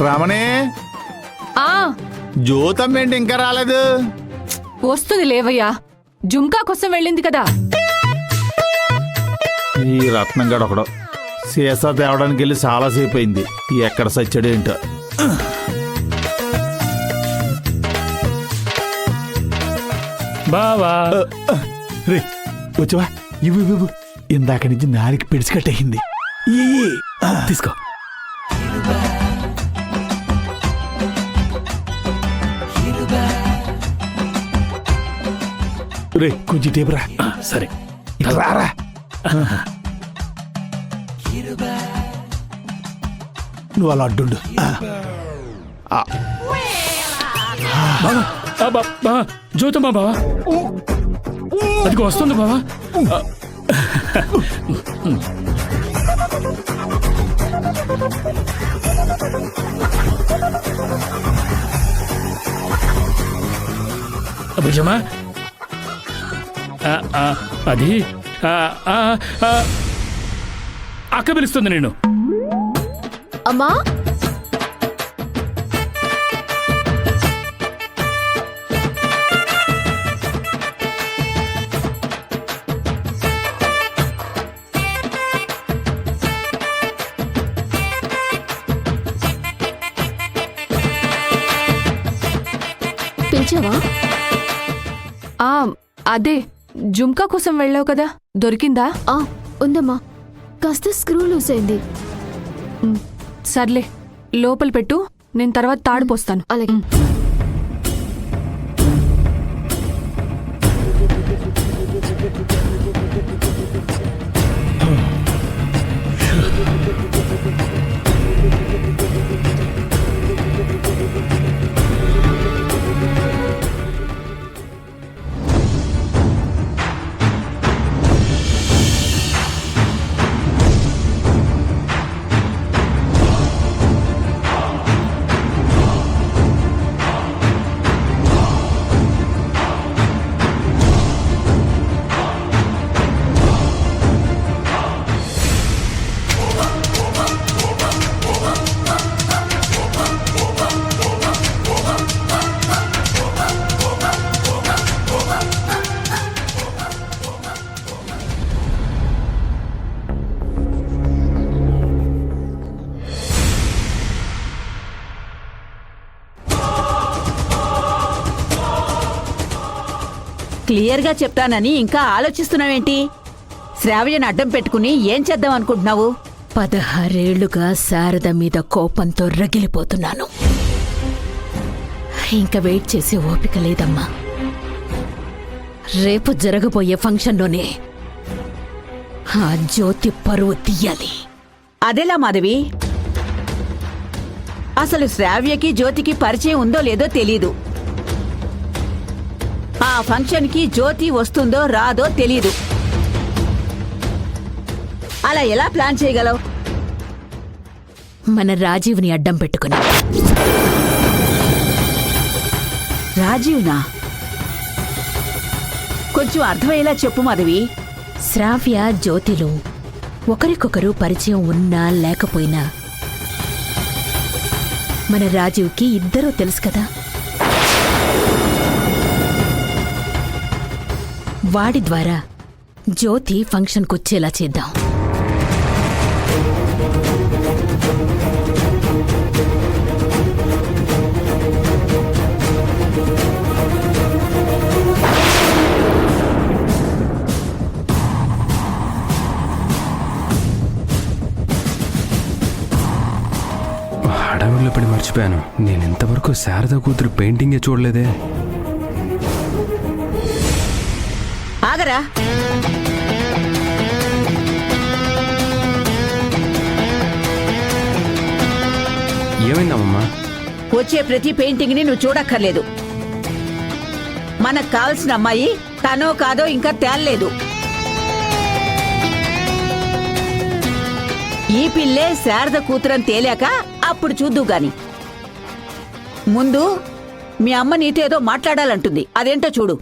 రమణి, ఆ జ్యోతం ఏంటి ఇంకా రాలేదు? వస్తుంది లేవయ్యా, జుంకా కోసం వెళ్ళింది కదా. ఈ రత్నం గడ ఒకడు సీసా తేవడానికి వెళ్ళి చాలాసేపు అయింది. ఎక్కడ సచ్చాడు ఏంటో. బావా రే వచ్చావా? ఇవ్వు. ఇందాక నుంచి నాలికి పిడిచి కట్టేసింది. తీసుకో. రే కొంచెం టేపురా. సరే రారా. నువ్వు అలా అడ్డుండు. బావా జ్యోతమ్మా బావా, అదిగో వస్తుంది బావా. భుజమా అది అక్క పిలుస్తుంది నేను. అమ్మా పిలిచావా? అదే జుంకా కోసం వెళ్ళావు కదా, దొరికిందా? ఉందమ్మా, కాస్త స్క్రూ లూస్ అయింది. సర్లే లోపల పెట్టు, నేను తర్వాత తాడు పోస్తాను. అలాగే. క్లియర్గా చెప్తానని ఇంకా ఆలోచిస్తున్నావేంటి? శ్రావ్యని అడ్డం పెట్టుకుని ఏం చేద్దాం అనుకుంటున్నావు? 16 ఏళ్లుగా శారద మీద కోపంతో రగిలిపోతున్నాను. ఇంకా వెయిట్ చేసే ఓపిక లేదమ్మా. రేపు జరగబోయే ఫంక్షన్లోనే ఆ జ్యోతి పరువు తీయాలి. అదెలా మాధవి? అసలు శ్రావ్యకి జ్యోతికి పరిచయం ఉందో లేదో తెలీదు. ఆ ఫంక్షన్కి జ్యోతి వస్తుందో రాదో తెలీదు. అలా ఎలా ప్లాన్ చేయగలవు? మన రాజీవ్ని అడ్డం పెట్టుకుని. రాజీవ్నా? కొంచెం అర్థమయ్యేలా చెప్పు మాధవి. శ్రావ్య జ్యోతిలు ఒకరికొకరు పరిచయం ఉన్నా లేకపోయినా మన రాజీవ్కి ఇద్దరూ తెలుసు కదా. వాడి ద్వారా జ్యోతి ఫంక్షన్కొచ్చేలా చేద్దాం. హడావిడిలో పడి మర్చిపోయాను. నేను ఇంతవరకు శారద కూతురు పెయింటింగే చూడలేదే. ఆగరా. ఏమైందమ్మా? వచ్చే ప్రతి పెయింటింగ్ ని నువ్వు చూడక్కర్లేదు. మనకు కావాల్సిన అమ్మాయి తనో కాదో ఇంకా తేల్లేదు. ఈ పిల్లే శారద కూతురని తేలాక అప్పుడు చూద్దు గాని. ముందు మీ అమ్మ నీతో ఏదో మాట్లాడాలంటుంది, అదేంటో చూడు.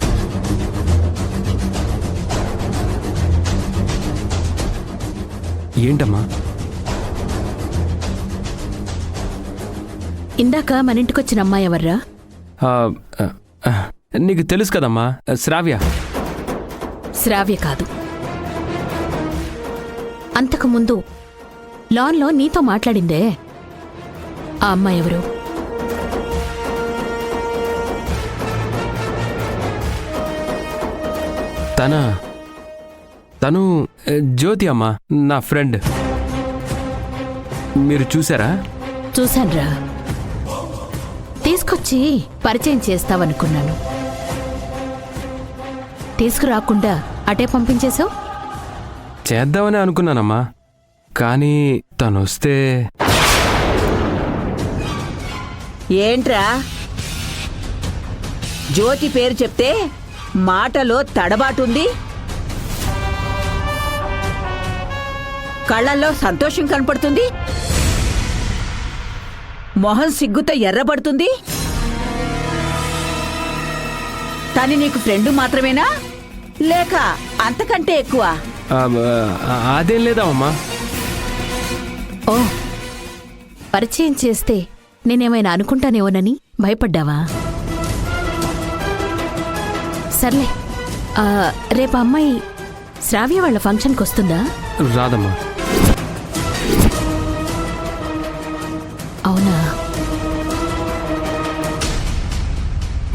ఏంటమ్మా? ఇందాక మన ఇంటికొచ్చిన అమ్మాయి ఎవర్రా? ఆ, ఆ, ఆ, నీకు తెలుసు కదమ్మా, శ్రావ్య. శ్రావ్య కాదు. అంతకుముందు లాన్లో నీతో మాట్లాడిందే ఆ అమ్మాయి ఎవరు? తను జ్యోతి అమ్మా, నా ఫ్రెండ్. మీరు చూసారా? చూశాన్రా. తీసుకొచ్చి పరిచయం చేస్తావనుకున్నాను. తీసుకురాకుండా అటే పంపించేశావు. చేద్దామని అనుకున్నానమ్మా, కానీ తను వస్తే ఏంట్రా జ్యోతి పేరు చెప్తే మాటలో తడబాటుంది, కళ్ళల్లో సంతోషం కనపడుతుంది, మొహం సిగ్గుతో ఎర్రబడుతుంది. తను నీకు ఫ్రెండ్ మాత్రమేనా లేక అంతకంటే ఎక్కువ? ఆ, అదేం లేదమ్మా. ఓ, పరిచయం చేస్తే నేనేమైనా అనుకుంటానేమోనని భయపడ్డావా? సర్లే. రేపు అమ్మాయి శ్రావ్య వాళ్ళ ఫంక్షన్కి వస్తుందా? రాదమ్మా. అవునా?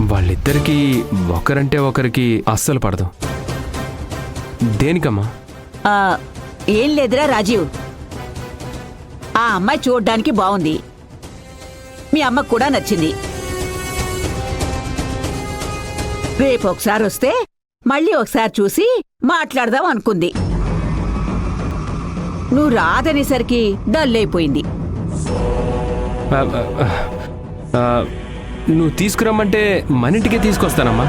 వాళ్ళిద్దరికీ ఒకరంటే ఒకరికి అస్సలు పడదు. దేనికమ్మా? ఆ, ఏం లేదురా రాజీవ్, ఆ అమ్మాయి చూడ్డానికి బాగుంది, మీ అమ్మకు కూడా నచ్చింది. రేపు ఒకసారి వస్తే మళ్ళీ ఒకసారి చూసి మాట్లాడదాం అనుకుంది. నువ్వు రాదనేసరికి డల్ అయిపోయింది. ఆ, ఆ, నువ్వు తీసుకురమ్మంటే మన ఇంటికే తీసుకొస్తానమ్మా.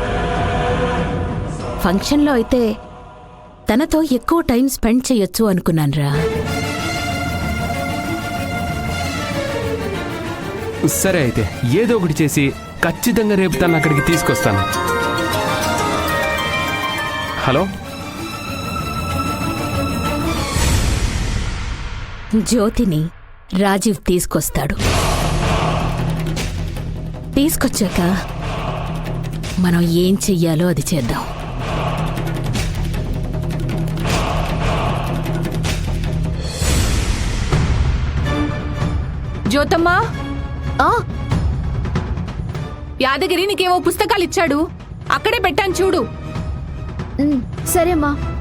ఫంక్షన్లో అయితే తనతో ఎక్కువ టైం స్పెండ్ చెయ్యొచ్చు అనుకున్నాన్రా. సరే అయితే ఏదో ఒకటి చేసి ఖచ్చితంగా రేపు తను అక్కడికి తీసుకొస్తాను. హలో, జ్యోతిని రాజీవ్ తీసుకొస్తాడు. తీసుకొచ్చాక మనం ఏం చెయ్యాలో అది చేద్దాం. జ్యోతమ్మా, ఆ, యాదగిరి నీకేవో పుస్తకాలు ఇచ్చాడు, అక్కడే పెట్టాను చూడు. సరేమ్మా.